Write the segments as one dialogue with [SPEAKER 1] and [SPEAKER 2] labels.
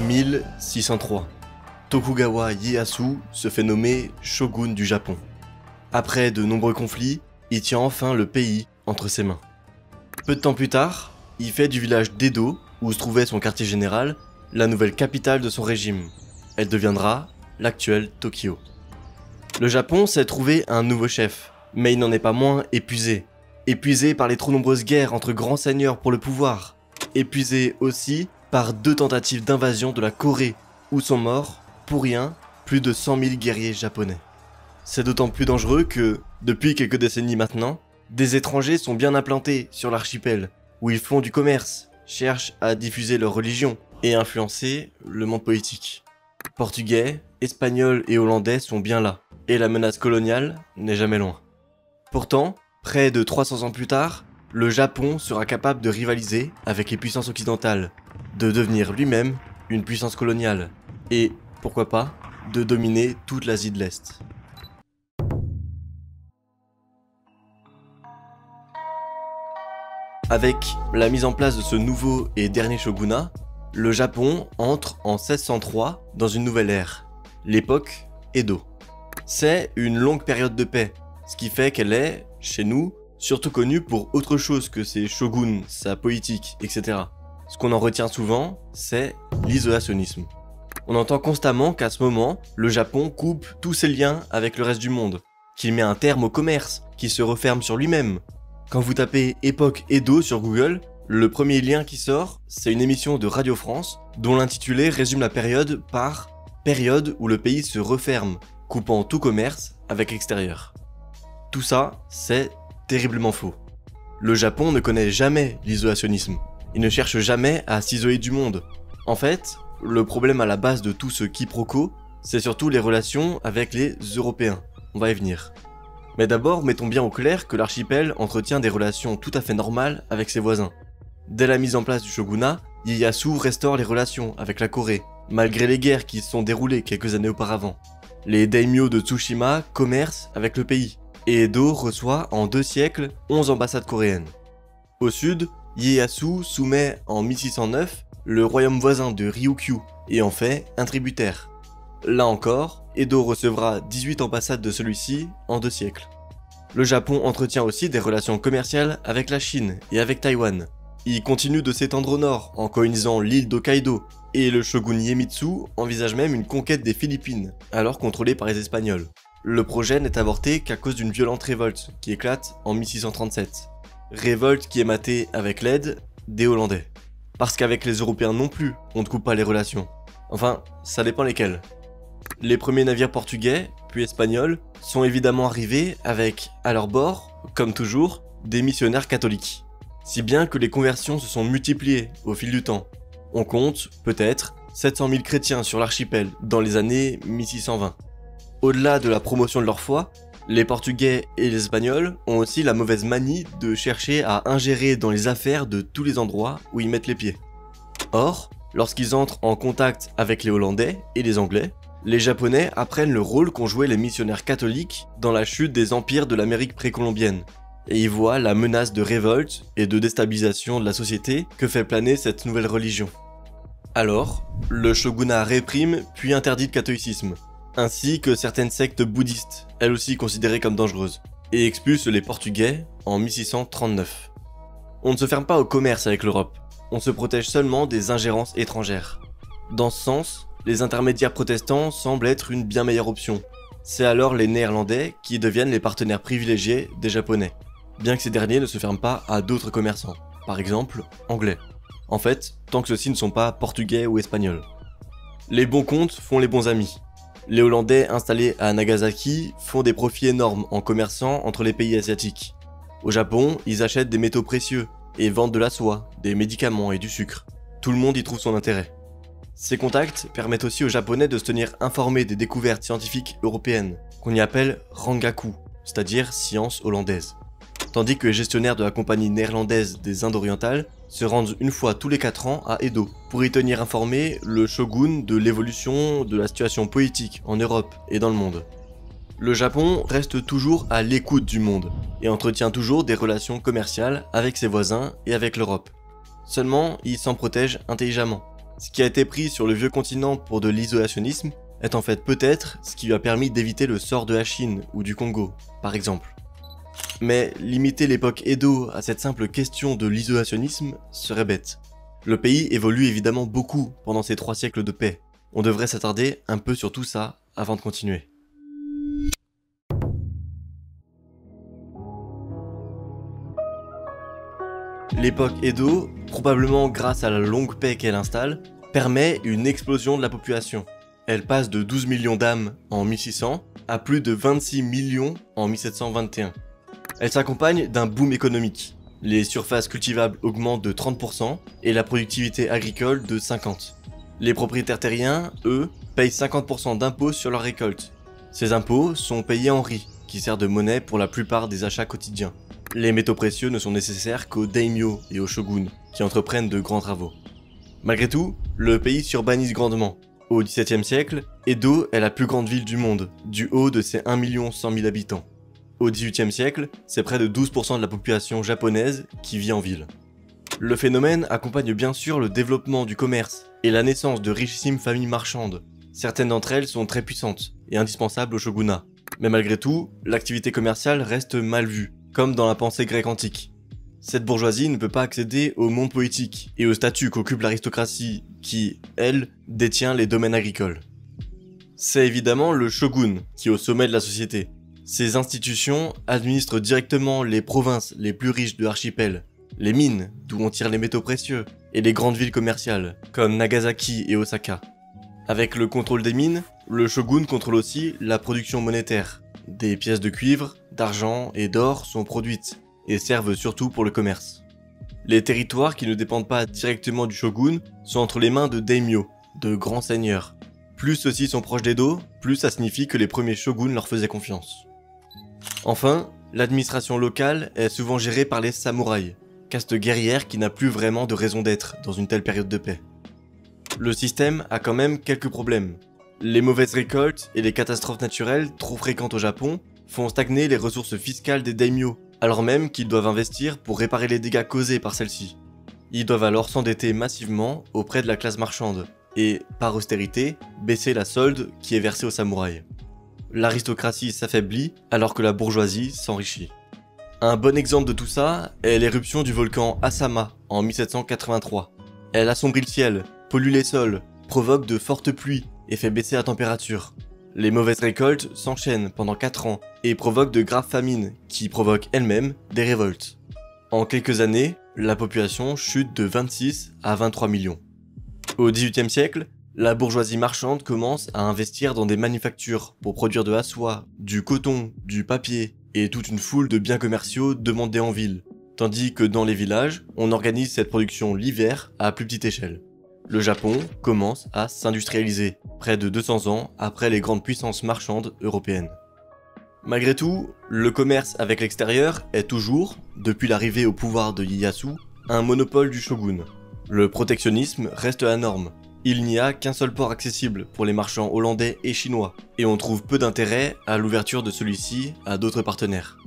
[SPEAKER 1] 1603. Tokugawa Ieyasu se fait nommer shogun du Japon. Après de nombreux conflits, il tient enfin le pays entre ses mains. Peu de temps plus tard, il fait du village d'Edo, où se trouvait son quartier général, la nouvelle capitale de son régime. Elle deviendra l'actuelle Tokyo. Le Japon s'est trouvé un nouveau chef, mais il n'en est pas moins épuisé. Épuisé par les trop nombreuses guerres entre grands seigneurs pour le pouvoir. Épuisé aussi par 2 tentatives d'invasion de la Corée, où sont morts, pour rien, plus de 100 000 guerriers japonais. C'est d'autant plus dangereux que, depuis quelques décennies maintenant, des étrangers sont bien implantés sur l'archipel, où ils font du commerce, cherchent à diffuser leur religion et influencer le monde politique. Portugais, Espagnols et Hollandais sont bien là, et la menace coloniale n'est jamais loin. Pourtant, près de 300 ans plus tard, le Japon sera capable de rivaliser avec les puissances occidentales, de devenir lui-même une puissance coloniale, et, pourquoi pas, de dominer toute l'Asie de l'Est. Avec la mise en place de ce nouveau et dernier shogunat, le Japon entre en 1603 dans une nouvelle ère, l'époque Edo. C'est une longue période de paix, ce qui fait qu'elle est, chez nous, surtout connue pour autre chose que ses shoguns, sa politique, etc. Ce qu'on en retient souvent, c'est l'isolationnisme. On entend constamment qu'à ce moment, le Japon coupe tous ses liens avec le reste du monde, qu'il met un terme au commerce, qu'il se referme sur lui-même. Quand vous tapez époque Edo sur Google, le premier lien qui sort, c'est une émission de Radio France dont l'intitulé résume la période par « période où le pays se referme, coupant tout commerce avec l'extérieur ». Tout ça, c'est terriblement faux. Le Japon ne connaît jamais l'isolationnisme. Il ne cherche jamais à s'isoler du monde. En fait, le problème à la base de tout ce quiproquo, c'est surtout les relations avec les Européens. On va y venir. Mais d'abord, mettons bien au clair que l'archipel entretient des relations tout à fait normales avec ses voisins. Dès la mise en place du shogunat, Ieyasu restaure les relations avec la Corée, malgré les guerres qui se sont déroulées quelques années auparavant. Les daimyo de Tsushima commercent avec le pays, et Edo reçoit en 2 siècles 11 ambassades coréennes. Au sud, Ieyasu soumet en 1609 le royaume voisin de Ryukyu et en fait un tributaire. Là encore, Edo recevra 18 ambassades de celui-ci en 2 siècles. Le Japon entretient aussi des relations commerciales avec la Chine et avec Taïwan. Il continue de s'étendre au nord en colonisant l'île d'Hokkaido, et le shogun Iemitsu envisage même une conquête des Philippines, alors contrôlée par les Espagnols. Le projet n'est avorté qu'à cause d'une violente révolte qui éclate en 1637. Révolte qui est matée avec l'aide des Hollandais. Parce qu'avec les Européens non plus, on ne coupe pas les relations. Enfin, ça dépend lesquels. Les premiers navires portugais, puis espagnols, sont évidemment arrivés avec, à leur bord, comme toujours, des missionnaires catholiques. Si bien que les conversions se sont multipliées au fil du temps. On compte, peut-être, 700 000 chrétiens sur l'archipel dans les années 1620. Au-delà de la promotion de leur foi, les Portugais et les Espagnols ont aussi la mauvaise manie de chercher à ingérer dans les affaires de tous les endroits où ils mettent les pieds. Or, lorsqu'ils entrent en contact avec les Hollandais et les Anglais, les Japonais apprennent le rôle qu'ont joué les missionnaires catholiques dans la chute des empires de l'Amérique précolombienne, et y voient la menace de révolte et de déstabilisation de la société que fait planer cette nouvelle religion. Alors, le shogunat réprime puis interdit le catholicisme, ainsi que certaines sectes bouddhistes, elles aussi considérées comme dangereuses, et expulse les Portugais en 1639. On ne se ferme pas au commerce avec l'Europe, on se protège seulement des ingérences étrangères. Dans ce sens, les intermédiaires protestants semblent être une bien meilleure option. C'est alors les Néerlandais qui deviennent les partenaires privilégiés des Japonais, bien que ces derniers ne se ferment pas à d'autres commerçants, par exemple anglais. En fait, tant que ceux-ci ne sont pas portugais ou espagnols. Les bons comptes font les bons amis. Les Hollandais installés à Nagasaki font des profits énormes en commerçant entre les pays asiatiques. Au Japon, ils achètent des métaux précieux et vendent de la soie, des médicaments et du sucre. Tout le monde y trouve son intérêt. Ces contacts permettent aussi aux Japonais de se tenir informés des découvertes scientifiques européennes, qu'on y appelle Rangaku, c'est-à-dire sciences hollandaises. Tandis que les gestionnaires de la compagnie néerlandaise des Indes orientales se rendent une fois tous les 4 ans à Edo, pour y tenir informé le shogun de l'évolution de la situation politique en Europe et dans le monde. Le Japon reste toujours à l'écoute du monde, et entretient toujours des relations commerciales avec ses voisins et avec l'Europe. Seulement, il s'en protège intelligemment. Ce qui a été pris sur le vieux continent pour de l'isolationnisme est en fait peut-être ce qui lui a permis d'éviter le sort de la Chine ou du Congo, par exemple. Mais limiter l'époque Edo à cette simple question de l'isolationnisme serait bête. Le pays évolue évidemment beaucoup pendant ces 3 siècles de paix. On devrait s'attarder un peu sur tout ça avant de continuer. L'époque Edo, probablement grâce à la longue paix qu'elle installe, permet une explosion de la population. Elle passe de 12 millions d'âmes en 1600 à plus de 26 millions en 1721. Elle s'accompagne d'un boom économique. Les surfaces cultivables augmentent de 30% et la productivité agricole de 50%. Les propriétaires terriens, eux, payent 50% d'impôts sur leurs récoltes. Ces impôts sont payés en riz, qui sert de monnaie pour la plupart des achats quotidiens. Les métaux précieux ne sont nécessaires qu'aux daimyo et aux shoguns, qui entreprennent de grands travaux. Malgré tout, le pays s'urbanise grandement. Au XVIIe siècle, Edo est la plus grande ville du monde, du haut de ses 1 100 000 habitants. Au XVIIIe siècle, c'est près de 12% de la population japonaise qui vit en ville. Le phénomène accompagne bien sûr le développement du commerce et la naissance de richissimes familles marchandes. Certaines d'entre elles sont très puissantes et indispensables au shogunat. Mais malgré tout, l'activité commerciale reste mal vue, comme dans la pensée grecque antique. Cette bourgeoisie ne peut pas accéder au monde politique et au statut qu'occupe l'aristocratie qui, elle, détient les domaines agricoles. C'est évidemment le shogun qui est au sommet de la société. Ces institutions administrent directement les provinces les plus riches de l'archipel, les mines, d'où on tire les métaux précieux, et les grandes villes commerciales, comme Nagasaki et Osaka. Avec le contrôle des mines, le shogun contrôle aussi la production monétaire. Des pièces de cuivre, d'argent et d'or sont produites, et servent surtout pour le commerce. Les territoires qui ne dépendent pas directement du shogun sont entre les mains de daimyo, de grands seigneurs. Plus ceux-ci sont proches d'Edo, plus ça signifie que les premiers shoguns leur faisaient confiance. Enfin, l'administration locale est souvent gérée par les samouraïs, caste guerrière qui n'a plus vraiment de raison d'être dans une telle période de paix. Le système a quand même quelques problèmes. Les mauvaises récoltes et les catastrophes naturelles trop fréquentes au Japon font stagner les ressources fiscales des daimyo, alors même qu'ils doivent investir pour réparer les dégâts causés par celles-ci. Ils doivent alors s'endetter massivement auprès de la classe marchande, et, par austérité, baisser la solde qui est versée aux samouraïs. L'aristocratie s'affaiblit alors que la bourgeoisie s'enrichit. Un bon exemple de tout ça est l'éruption du volcan Asama en 1783. Elle assombrit le ciel, pollue les sols, provoque de fortes pluies et fait baisser la température. Les mauvaises récoltes s'enchaînent pendant 4 ans et provoquent de graves famines qui provoquent elles-mêmes des révoltes. En quelques années, la population chute de 26 à 23 millions. Au XVIIIe siècle, la bourgeoisie marchande commence à investir dans des manufactures pour produire de la soie, du coton, du papier et toute une foule de biens commerciaux demandés en ville, tandis que dans les villages, on organise cette production l'hiver à plus petite échelle. Le Japon commence à s'industrialiser, près de 200 ans après les grandes puissances marchandes européennes. Malgré tout, le commerce avec l'extérieur est toujours, depuis l'arrivée au pouvoir de Ieyasu, un monopole du shogun. Le protectionnisme reste la norme. Il n'y a qu'un seul port accessible pour les marchands hollandais et chinois, et on trouve peu d'intérêt à l'ouverture de celui-ci à d'autres partenaires.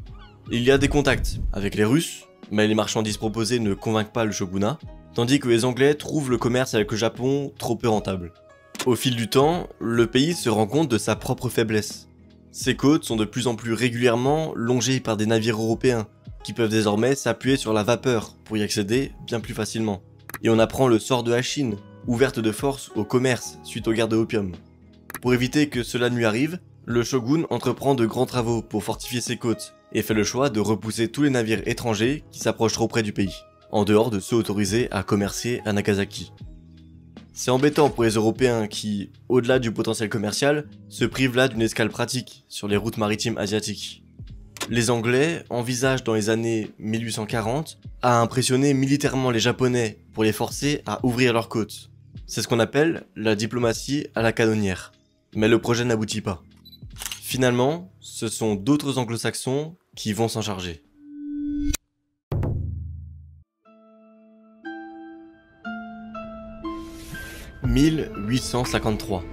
[SPEAKER 1] Il y a des contacts avec les Russes, mais les marchandises proposées ne convainquent pas le shogunat, tandis que les Anglais trouvent le commerce avec le Japon trop peu rentable. Au fil du temps, le pays se rend compte de sa propre faiblesse. Ses côtes sont de plus en plus régulièrement longées par des navires européens, qui peuvent désormais s'appuyer sur la vapeur pour y accéder bien plus facilement. Et on apprend le sort de la Chine, ouverte de force au commerce suite aux guerres de opium. Pour éviter que cela ne lui arrive, le shogun entreprend de grands travaux pour fortifier ses côtes, et fait le choix de repousser tous les navires étrangers qui s'approchent trop près du pays, en dehors de ceux autorisés à commercer à Nagasaki. C'est embêtant pour les Européens qui, au-delà du potentiel commercial, se privent là d'une escale pratique sur les routes maritimes asiatiques. Les Anglais envisagent dans les années 1840 à impressionner militairement les Japonais pour les forcer à ouvrir leurs côtes. C'est ce qu'on appelle la diplomatie à la canonnière. Mais le projet n'aboutit pas. Finalement, ce sont d'autres anglo-saxons qui vont s'en charger. « 1853.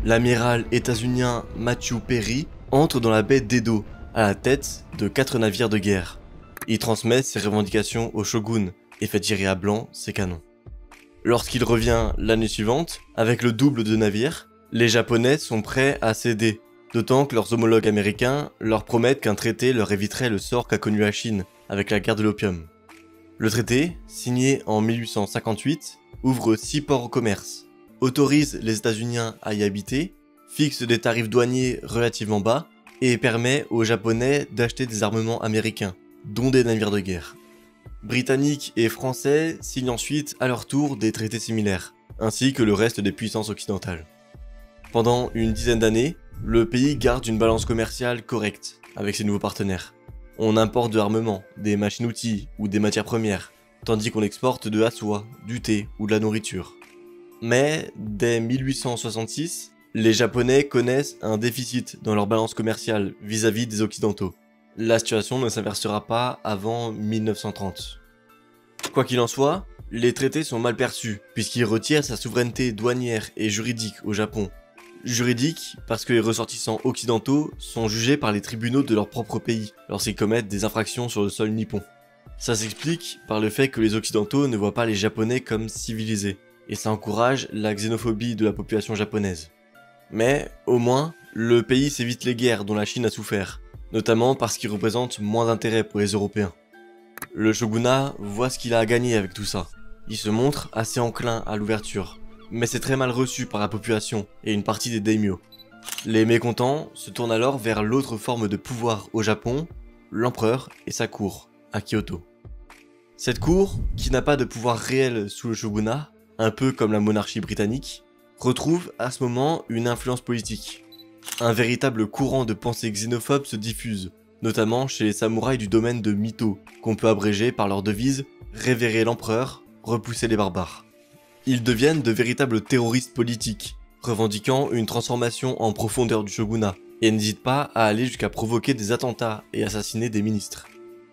[SPEAKER 1] L'amiral états-unien Matthew Perry entre dans la baie d'Edo, à la tête de 4 navires de guerre. Il transmet ses revendications au shogun et fait tirer à blanc ses canons. Lorsqu'il revient l'année suivante, avec le double de navires, les Japonais sont prêts à céder, d'autant que leurs homologues américains leur promettent qu'un traité leur éviterait le sort qu'a connu la Chine avec la guerre de l'opium. Le traité, signé en 1858, ouvre 6 ports au commerce, autorise les États-Unis à y habiter, fixe des tarifs douaniers relativement bas et permet aux Japonais d'acheter des armements américains, dont des navires de guerre. Britanniques et Français signent ensuite à leur tour des traités similaires, ainsi que le reste des puissances occidentales. Pendant une dizaine d'années, le pays garde une balance commerciale correcte avec ses nouveaux partenaires. On importe de l'armement, des machines-outils ou des matières premières, tandis qu'on exporte de la soie, du thé ou de la nourriture. Mais dès 1866, les Japonais connaissent un déficit dans leur balance commerciale vis-à-vis des Occidentaux. La situation ne s'inversera pas avant 1930. Quoi qu'il en soit, les traités sont mal perçus, puisqu'ils retirent sa souveraineté douanière et juridique au Japon. Juridique parce que les ressortissants occidentaux sont jugés par les tribunaux de leur propre pays lorsqu'ils commettent des infractions sur le sol nippon. Ça s'explique par le fait que les Occidentaux ne voient pas les Japonais comme civilisés, et ça encourage la xénophobie de la population japonaise. Mais, au moins, le pays s'évite les guerres dont la Chine a souffert, notamment parce qu'il représente moins d'intérêt pour les Européens. Le shogunat voit ce qu'il a à gagner avec tout ça. Il se montre assez enclin à l'ouverture, mais c'est très mal reçu par la population et une partie des daimyo. Les mécontents se tournent alors vers l'autre forme de pouvoir au Japon, l'empereur et sa cour, à Kyoto. Cette cour, qui n'a pas de pouvoir réel sous le shogunat, un peu comme la monarchie britannique, retrouve à ce moment une influence politique. Un véritable courant de pensée xénophobe se diffuse, notamment chez les samouraïs du domaine de Mito, qu'on peut abréger par leur devise « Révérer l'empereur, repousser les barbares ». Ils deviennent de véritables terroristes politiques, revendiquant une transformation en profondeur du shogunat, et n'hésitent pas à aller jusqu'à provoquer des attentats et assassiner des ministres.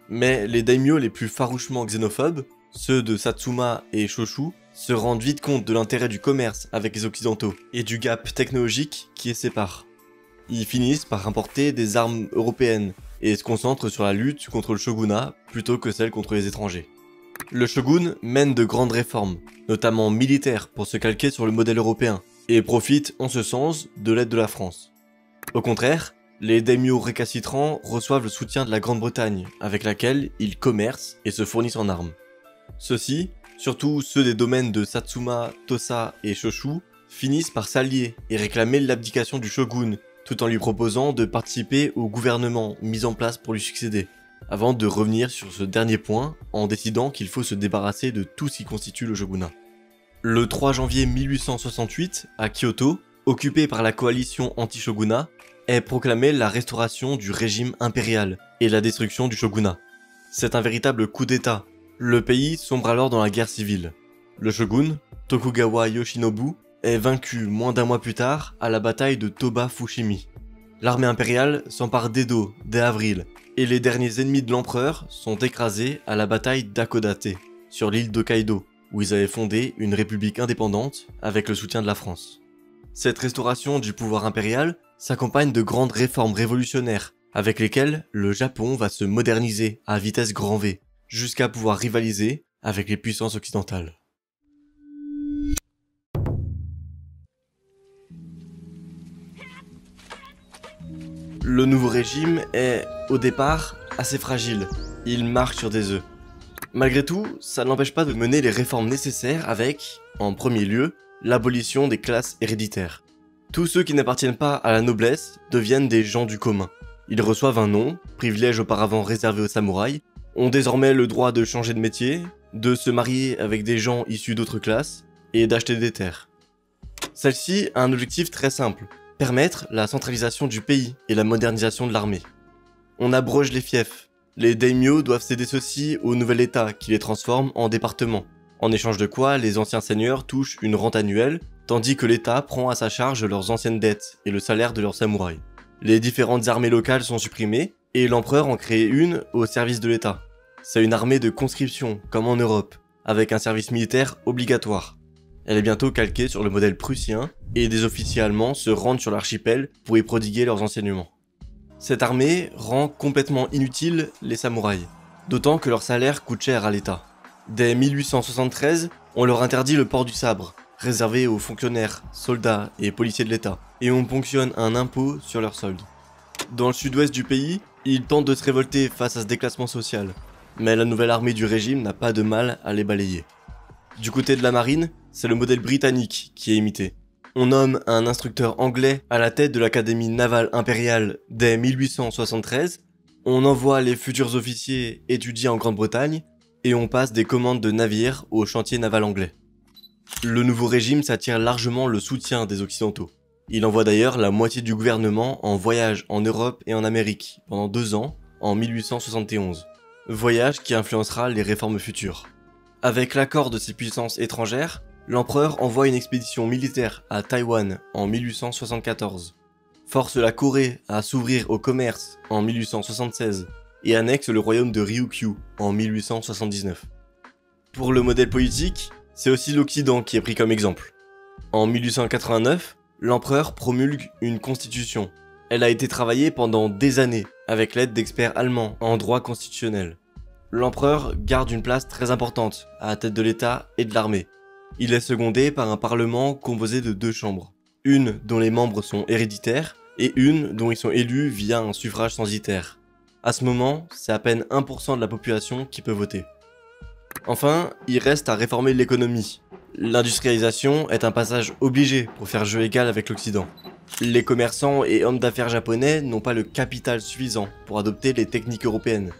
[SPEAKER 1] Mais les daimyo les plus farouchement xénophobes, ceux de Satsuma et Shoshu, se rendent vite compte de l'intérêt du commerce avec les occidentaux et du gap technologique qui les sépare. Ils finissent par importer des armes européennes et se concentrent sur la lutte contre le shogunat plutôt que celle contre les étrangers. Le shogun mène de grandes réformes, notamment militaires pour se calquer sur le modèle européen, et profite en ce sens de l'aide de la France. Au contraire, les daimyo récalcitrants reçoivent le soutien de la Grande-Bretagne, avec laquelle ils commercent et se fournissent en armes. Ceux-ci, surtout ceux des domaines de Satsuma, Tosa et Shoshu, finissent par s'allier et réclamer l'abdication du shogun, tout en lui proposant de participer au gouvernement mis en place pour lui succéder, avant de revenir sur ce dernier point en décidant qu'il faut se débarrasser de tout ce qui constitue le shogunat. Le 3 janvier 1868, à Kyoto, occupé par la coalition anti-shogunat, est proclamée la restauration du régime impérial et la destruction du shogunat. C'est un véritable coup d'état. Le pays sombre alors dans la guerre civile. Le shogun, Tokugawa Yoshinobu, est vaincu moins d'un mois plus tard à la bataille de Toba-Fushimi. L'armée impériale s'empare d'Edo dès avril, et les derniers ennemis de l'empereur sont écrasés à la bataille d'Akodate, sur l'île d'Hokkaido, où ils avaient fondé une république indépendante avec le soutien de la France. Cette restauration du pouvoir impérial s'accompagne de grandes réformes révolutionnaires, avec lesquelles le Japon va se moderniser à vitesse grand V, jusqu'à pouvoir rivaliser avec les puissances occidentales. Le nouveau régime est, au départ, assez fragile. Il marche sur des œufs. Malgré tout, ça n'empêche pas de mener les réformes nécessaires avec, en premier lieu, l'abolition des classes héréditaires. Tous ceux qui n'appartiennent pas à la noblesse deviennent des gens du commun. Ils reçoivent un nom, privilège auparavant réservé aux samouraïs, ont désormais le droit de changer de métier, de se marier avec des gens issus d'autres classes, et d'acheter des terres. Celle-ci a un objectif très simple, permettre la centralisation du pays et la modernisation de l'armée. On abroge les fiefs. Les daimyo doivent céder ceux-ci au nouvel état qui les transforme en départements, en échange de quoi les anciens seigneurs touchent une rente annuelle, tandis que l'état prend à sa charge leurs anciennes dettes et le salaire de leurs samouraïs. Les différentes armées locales sont supprimées, et l'empereur en crée une au service de l'état. C'est une armée de conscription, comme en Europe, avec un service militaire obligatoire. Elle est bientôt calquée sur le modèle prussien, et des officiers allemands se rendent sur l'archipel pour y prodiguer leurs enseignements. Cette armée rend complètement inutiles les samouraïs, d'autant que leur salaire coûte cher à l'État. Dès 1873, on leur interdit le port du sabre, réservé aux fonctionnaires, soldats et policiers de l'État, et on ponctionne un impôt sur leur solde. Dans le sud-ouest du pays, ils tentent de se révolter face à ce déclassement social, mais la nouvelle armée du régime n'a pas de mal à les balayer. Du côté de la marine, c'est le modèle britannique qui est imité. On nomme un instructeur anglais à la tête de l'Académie navale impériale dès 1873, on envoie les futurs officiers étudier en Grande-Bretagne, et on passe des commandes de navires au chantier naval anglais. Le nouveau régime s'attire largement le soutien des Occidentaux. Il envoie d'ailleurs la moitié du gouvernement en voyage en Europe et en Amérique pendant 2 ans, en 1871. Voyage qui influencera les réformes futures. Avec l'accord de ces puissances étrangères, l'empereur envoie une expédition militaire à Taïwan en 1874, force la Corée à s'ouvrir au commerce en 1876 et annexe le royaume de Ryukyu en 1879. Pour le modèle politique, c'est aussi l'Occident qui est pris comme exemple. En 1889, l'empereur promulgue une constitution. Elle a été travaillée pendant des années avec l'aide d'experts allemands en droit constitutionnel. L'empereur garde une place très importante à la tête de l'État et de l'armée. Il est secondé par un parlement composé de 2 chambres, une dont les membres sont héréditaires et une dont ils sont élus via un suffrage censitaire. À ce moment, c'est à peine 1% de la population qui peut voter. Enfin, il reste à réformer l'économie. L'industrialisation est un passage obligé pour faire jeu égal avec l'Occident. Les commerçants et hommes d'affaires japonais n'ont pas le capital suffisant pour adopter les techniques européennes.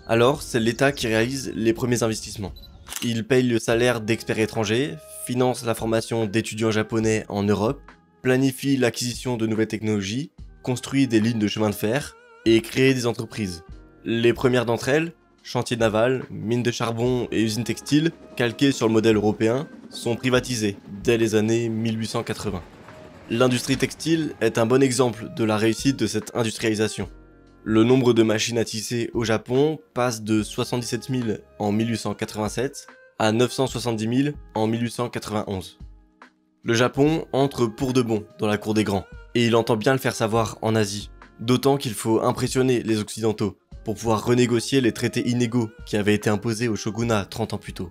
[SPEAKER 1] Alors, c'est l'État qui réalise les premiers investissements. Il paye le salaire d'experts étrangers, finance la formation d'étudiants japonais en Europe, planifie l'acquisition de nouvelles technologies, construit des lignes de chemin de fer et crée des entreprises. Les premières d'entre elles, chantiers navals, mines de charbon et usines textiles, calquées sur le modèle européen, sont privatisées dès les années 1880. L'industrie textile est un bon exemple de la réussite de cette industrialisation. Le nombre de machines à tisser au Japon passe de 77 000 en 1887 à 970 000 en 1891. Le Japon entre pour de bon dans la cour des grands, et il entend bien le faire savoir en Asie, d'autant qu'il faut impressionner les Occidentaux pour pouvoir renégocier les traités inégaux qui avaient été imposés au shogunat 30 ans plus tôt.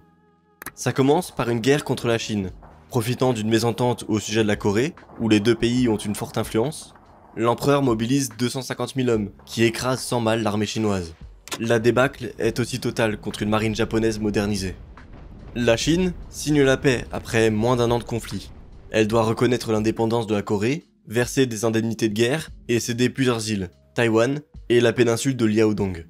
[SPEAKER 1] Ça commence par une guerre contre la Chine. Profitant d'une mésentente au sujet de la Corée, où les 2 pays ont une forte influence, l'empereur mobilise 250 000 hommes qui écrasent sans mal l'armée chinoise. La débâcle est aussi totale contre une marine japonaise modernisée. La Chine signe la paix après moins d'1 an de conflit. Elle doit reconnaître l'indépendance de la Corée, verser des indemnités de guerre et céder plusieurs îles, Taïwan et la péninsule de Liaodong.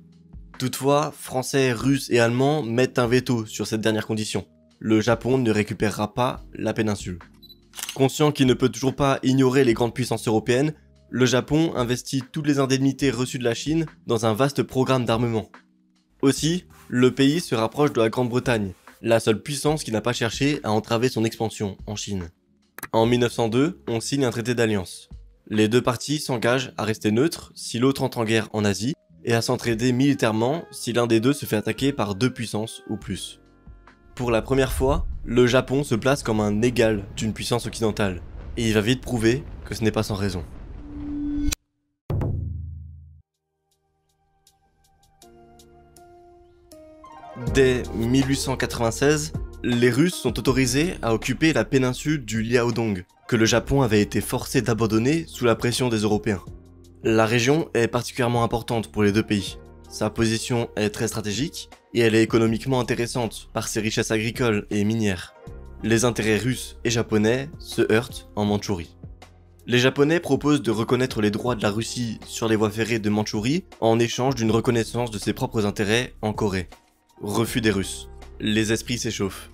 [SPEAKER 1] Toutefois, Français, Russes et Allemands mettent un veto sur cette dernière condition. Le Japon ne récupérera pas la péninsule. Conscient qu'il ne peut toujours pas ignorer les grandes puissances européennes, le Japon investit toutes les indemnités reçues de la Chine dans un vaste programme d'armement. Aussi, le pays se rapproche de la Grande-Bretagne, la seule puissance qui n'a pas cherché à entraver son expansion en Chine. En 1902, on signe un traité d'alliance. Les 2 parties s'engagent à rester neutres si l'autre entre en guerre en Asie, et à s'entraider militairement si l'un des 2 se fait attaquer par 2 puissances ou plus. Pour la première fois, le Japon se place comme un égal d'une puissance occidentale, et il va vite prouver que ce n'est pas sans raison. Dès 1896, les Russes sont autorisés à occuper la péninsule du Liaodong, que le Japon avait été forcé d'abandonner sous la pression des Européens. La région est particulièrement importante pour les 2 pays. Sa position est très stratégique et elle est économiquement intéressante par ses richesses agricoles et minières. Les intérêts russes et japonais se heurtent en Mandchourie. Les Japonais proposent de reconnaître les droits de la Russie sur les voies ferrées de Mandchourie en échange d'une reconnaissance de ses propres intérêts en Corée. Refus des Russes. Les esprits s'échauffent.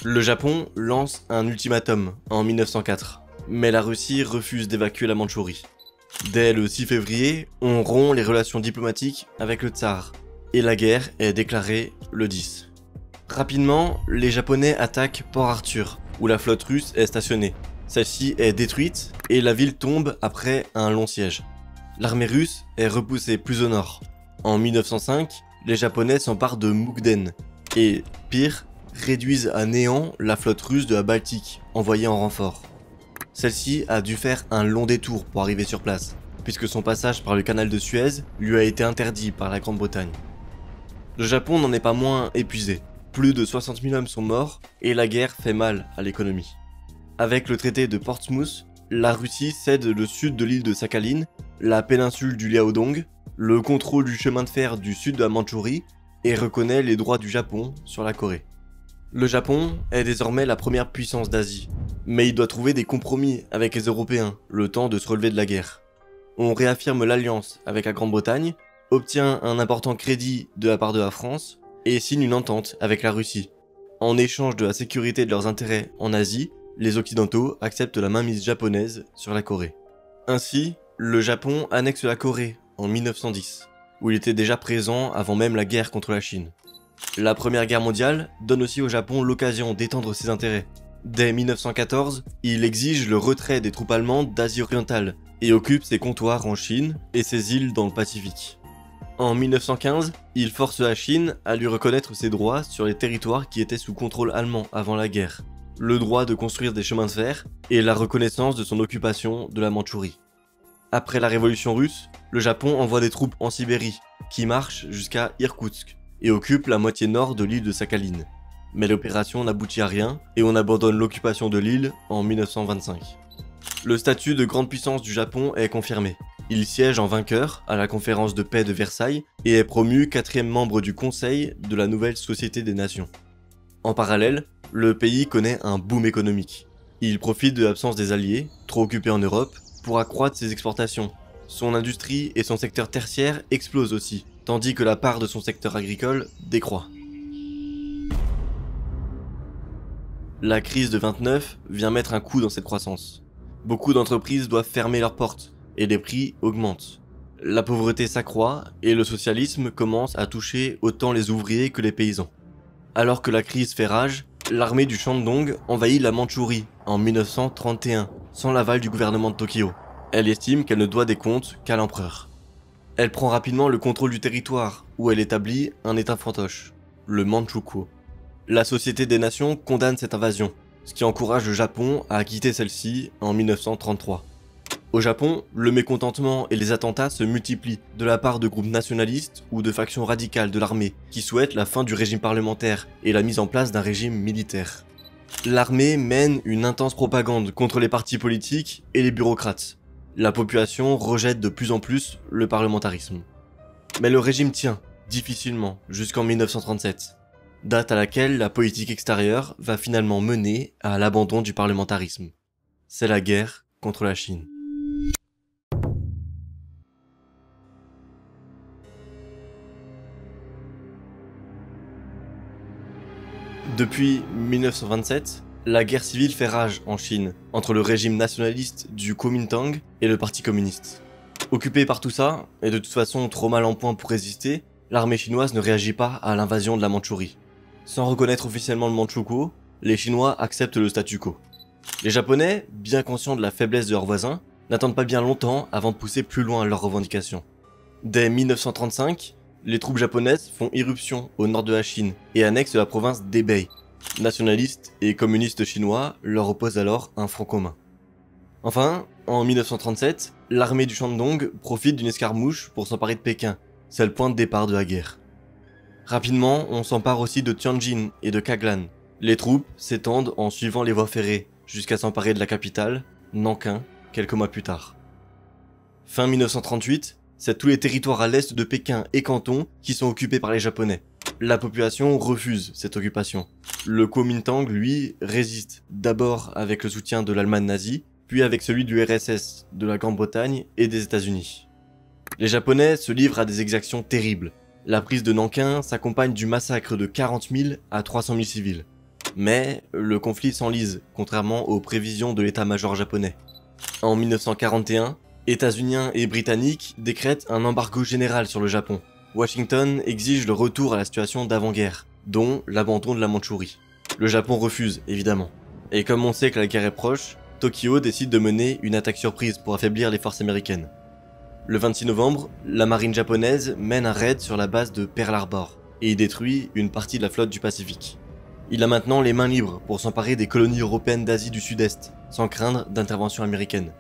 [SPEAKER 1] Le Japon lance un ultimatum en 1904, mais la Russie refuse d'évacuer la Mandchourie. Dès le 6 février, on rompt les relations diplomatiques avec le tsar, et la guerre est déclarée le 10. Rapidement, les Japonais attaquent Port Arthur, où la flotte russe est stationnée. Celle-ci est détruite, et la ville tombe après un long siège. L'armée russe est repoussée plus au nord. En 1905, les Japonais s'emparent de Mukden, et, pire, réduisent à néant la flotte russe de la Baltique, envoyée en renfort. Celle-ci a dû faire un long détour pour arriver sur place, puisque son passage par le canal de Suez lui a été interdit par la Grande-Bretagne. Le Japon n'en est pas moins épuisé. Plus de 60 000 hommes sont morts et la guerre fait mal à l'économie. Avec le traité de Portsmouth, la Russie cède le sud de l'île de Sakhaline, la péninsule du Liaodong, le contrôle du chemin de fer du sud de la Mandchourie et reconnaît les droits du Japon sur la Corée. Le Japon est désormais la première puissance d'Asie, mais il doit trouver des compromis avec les Européens, le temps de se relever de la guerre. On réaffirme l'alliance avec la Grande-Bretagne, obtient un important crédit de la part de la France et signe une entente avec la Russie. En échange de la sécurité de leurs intérêts en Asie, les Occidentaux acceptent la mainmise japonaise sur la Corée. Ainsi, le Japon annexe la Corée en 1910, où il était déjà présent avant même la guerre contre la Chine. La Première Guerre mondiale donne aussi au Japon l'occasion d'étendre ses intérêts. Dès 1914, il exige le retrait des troupes allemandes d'Asie orientale et occupe ses comptoirs en Chine et ses îles dans le Pacifique. En 1915, il force la Chine à lui reconnaître ses droits sur les territoires qui étaient sous contrôle allemand avant la guerre, le droit de construire des chemins de fer et la reconnaissance de son occupation de la Mandchourie. Après la révolution russe, le Japon envoie des troupes en Sibérie, qui marchent jusqu'à Irkoutsk, et occupent la moitié nord de l'île de Sakhaline. Mais l'opération n'aboutit à rien, et on abandonne l'occupation de l'île en 1925. Le statut de grande puissance du Japon est confirmé. Il siège en vainqueur à la conférence de paix de Versailles, et est promu 4e membre du Conseil de la nouvelle Société des Nations. En parallèle, le pays connaît un boom économique. Il profite de l'absence des alliés, trop occupés en Europe, pour accroître ses exportations. Son industrie et son secteur tertiaire explosent aussi, tandis que la part de son secteur agricole décroît. La crise de 29 vient mettre un coup dans cette croissance. Beaucoup d'entreprises doivent fermer leurs portes, et les prix augmentent. La pauvreté s'accroît, et le socialisme commence à toucher autant les ouvriers que les paysans. Alors que la crise fait rage, l'armée du Shandong envahit la Mandchourie en 1931, sans l'aval du gouvernement de Tokyo. Elle estime qu'elle ne doit des comptes qu'à l'empereur. Elle prend rapidement le contrôle du territoire, où elle établit un état fantoche, le Manchukuo. La Société des Nations condamne cette invasion, ce qui encourage le Japon à quitter celle-ci en 1933. Au Japon, le mécontentement et les attentats se multiplient de la part de groupes nationalistes ou de factions radicales de l'armée qui souhaitent la fin du régime parlementaire et la mise en place d'un régime militaire. L'armée mène une intense propagande contre les partis politiques et les bureaucrates. La population rejette de plus en plus le parlementarisme. Mais le régime tient, difficilement, jusqu'en 1937, date à laquelle la politique extérieure va finalement mener à l'abandon du parlementarisme. C'est la guerre contre la Chine. Depuis 1927, la guerre civile fait rage en Chine, entre le régime nationaliste du Kuomintang et le Parti communiste. Occupée par tout ça, et de toute façon trop mal en point pour résister, l'armée chinoise ne réagit pas à l'invasion de la Mandchourie. Sans reconnaître officiellement le Manchukuo, les Chinois acceptent le statu quo. Les Japonais, bien conscients de la faiblesse de leurs voisins, n'attendent pas bien longtemps avant de pousser plus loin leurs revendications. Dès 1935, les troupes japonaises font irruption au nord de la Chine et annexent la province d'Hebei. Nationalistes et communistes chinois leur opposent alors un front commun. Enfin, en 1937, l'armée du Shandong profite d'une escarmouche pour s'emparer de Pékin. C'est le point de départ de la guerre. Rapidement, on s'empare aussi de Tianjin et de Kaglan. Les troupes s'étendent en suivant les voies ferrées, jusqu'à s'emparer de la capitale, Nankin, quelques mois plus tard. Fin 1938, c'est tous les territoires à l'est de Pékin et Canton qui sont occupés par les Japonais. La population refuse cette occupation. Le Kuomintang, lui, résiste, d'abord avec le soutien de l'Allemagne nazie, puis avec celui du RSS, de la Grande-Bretagne et des États-Unis. Les Japonais se livrent à des exactions terribles. La prise de Nankin s'accompagne du massacre de 40 000 à 300 000 civils. Mais le conflit s'enlise, contrairement aux prévisions de l'état-major japonais. En 1941, États-Uniens et Britanniques décrètent un embargo général sur le Japon. Washington exige le retour à la situation d'avant-guerre, dont l'abandon de la Mandchourie. Le Japon refuse, évidemment. Et comme on sait que la guerre est proche, Tokyo décide de mener une attaque surprise pour affaiblir les forces américaines. Le 26 novembre, la marine japonaise mène un raid sur la base de Pearl Harbor et y détruit une partie de la flotte du Pacifique. Il a maintenant les mains libres pour s'emparer des colonies européennes d'Asie du Sud-Est, sans craindre d'intervention américaine.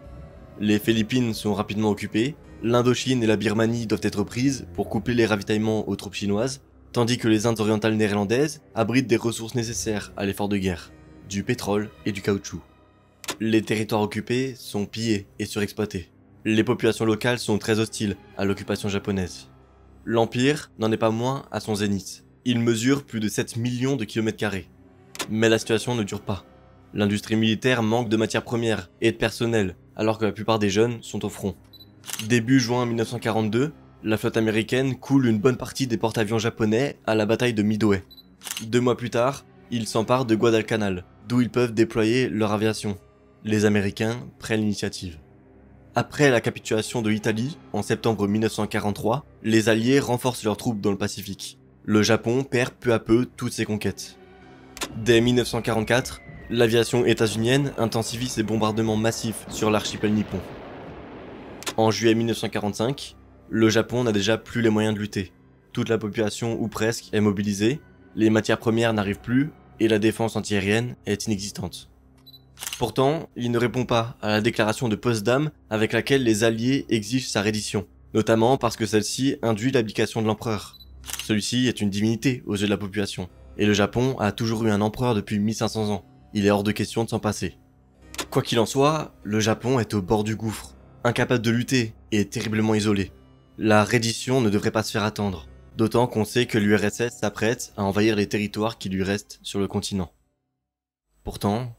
[SPEAKER 1] Les Philippines sont rapidement occupées, l'Indochine et la Birmanie doivent être prises pour couper les ravitaillements aux troupes chinoises, tandis que les Indes orientales néerlandaises abritent des ressources nécessaires à l'effort de guerre, du pétrole et du caoutchouc. Les territoires occupés sont pillés et surexploités. Les populations locales sont très hostiles à l'occupation japonaise. L'Empire n'en est pas moins à son zénith. Il mesure plus de 7 millions de kilomètres carrés. Mais la situation ne dure pas. L'industrie militaire manque de matières premières et de personnel, alors que la plupart des jeunes sont au front. Début juin 1942, la flotte américaine coule une bonne partie des porte-avions japonais à la bataille de Midway. 2 mois plus tard, ils s'emparent de Guadalcanal, d'où ils peuvent déployer leur aviation. Les Américains prennent l'initiative. Après la capitulation de l'Italie, en septembre 1943, les Alliés renforcent leurs troupes dans le Pacifique. Le Japon perd peu à peu toutes ses conquêtes. Dès 1944, l'aviation états-unienne intensifie ses bombardements massifs sur l'archipel nippon. En juillet 1945, le Japon n'a déjà plus les moyens de lutter. Toute la population, ou presque, est mobilisée, les matières premières n'arrivent plus, et la défense antiaérienne est inexistante. Pourtant, il ne répond pas à la déclaration de Potsdam avec laquelle les Alliés exigent sa reddition, notamment parce que celle-ci induit l'abdication de l'empereur. Celui-ci est une divinité aux yeux de la population, et le Japon a toujours eu un empereur depuis 1500 ans. Il est hors de question de s'en passer. Quoi qu'il en soit, le Japon est au bord du gouffre, incapable de lutter et terriblement isolé. La reddition ne devrait pas se faire attendre, d'autant qu'on sait que l'URSS s'apprête à envahir les territoires qui lui restent sur le continent. Pourtant,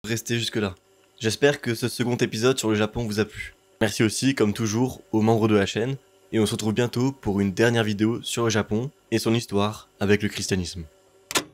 [SPEAKER 1] restez jusque-là. J'espère que ce second épisode sur le Japon vous a plu. Merci aussi, comme toujours, aux membres de la chaîne, et on se retrouve bientôt pour une dernière vidéo sur le Japon et son histoire avec le christianisme.